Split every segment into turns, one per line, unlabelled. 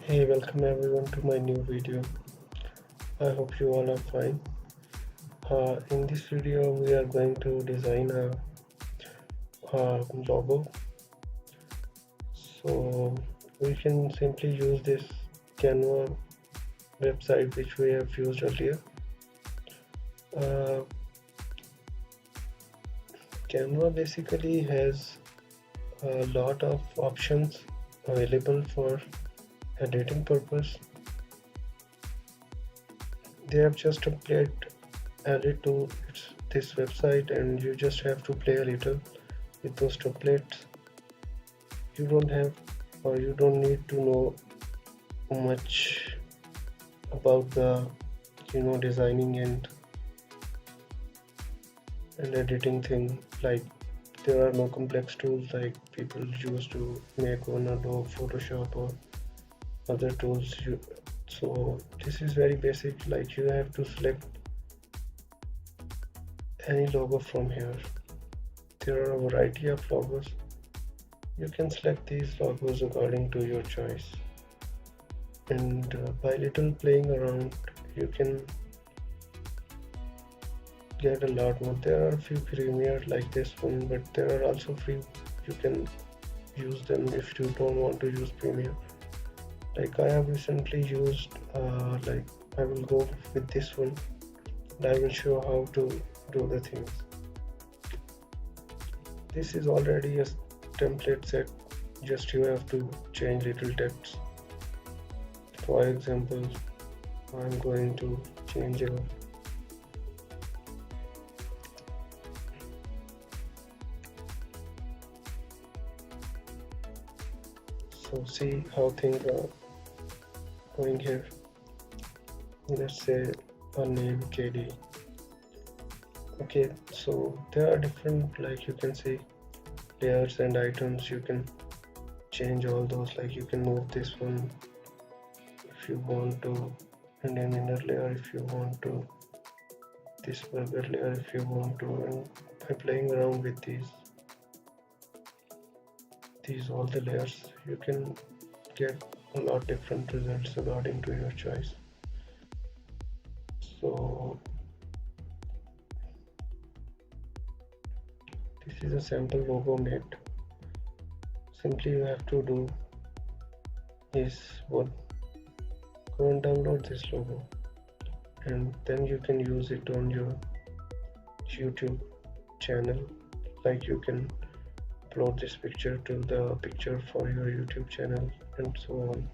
Hey, welcome everyone to my new video. I hope you all are fine. In this video, we are going to design a logo. So we can simply use this Canva website which we have used earlier. Uh, Canva basically has a lot of options available for editing purpose. They have just a template added to this website, and you just have to play a little with those templates. You don't have or you don't need to know much about the designing and editing thing. Like, there are no complex tools like people use to make on Adobe Photoshop or other tools. So this is very basic. Like, you have to select any logo from here. There are a variety of logos. You can select these logos according to your choice, and by little playing around you can get a lot more. There are a few premier like this one, but there are also free. You can use them if you don't want to use premier. Like, I have recently used like, I will go with this one and I will show how to do the things. This is already a template set, just you have to change little text. For example, I'm going to change it. So see how things are going here. Let's say a name KD. Okay, so there are different, like, you can see layers and items. You can change all those. Like, you can move this one if you want to, and an inner layer if you want to, this burger layer if you want to, and by playing around with these all the layers, you can get a lot different results according to your choice. So this is a sample logo made. Simply you have to do is what, go and download this logo, and then you can use it on your YouTube channel. Like, you can upload this picture to the picture for your YouTube channel and so on.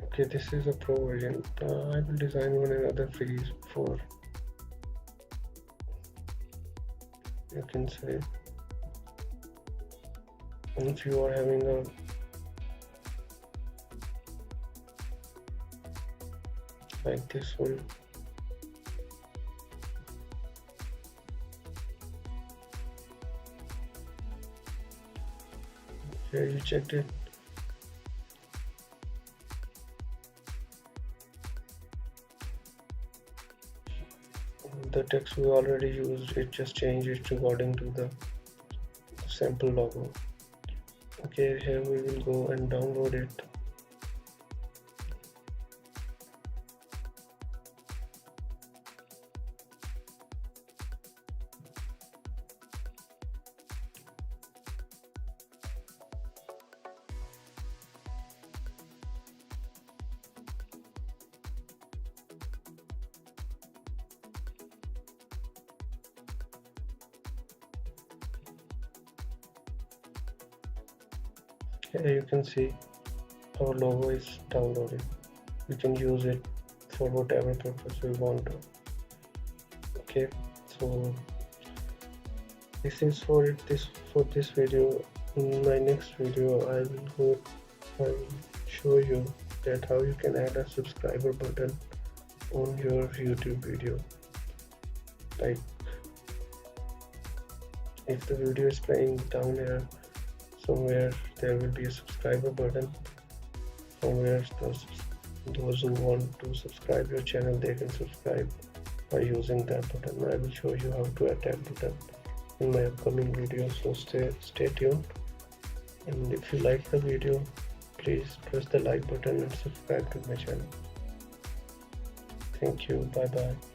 Okay, this is a pro version. I will design one another free for, you can say, if you are having a like this one. Here you checked it. The text we already used, it just changed it according to the sample logo. Okay, here we will go and download it. Here you can see our logo is downloaded. We can use it for whatever purpose we want to. Okay, so this is for it. For this video. In my next video, I will show you that how you can add a subscriber button on your YouTube video. Like, if the video is playing down here somewhere, there will be a subscriber button from where those who want to subscribe your channel, they can subscribe by using that button. I will show you how to add that button in my upcoming videos, so stay tuned. And if you like the video, please press the like button and subscribe to my channel. Thank you. Bye bye.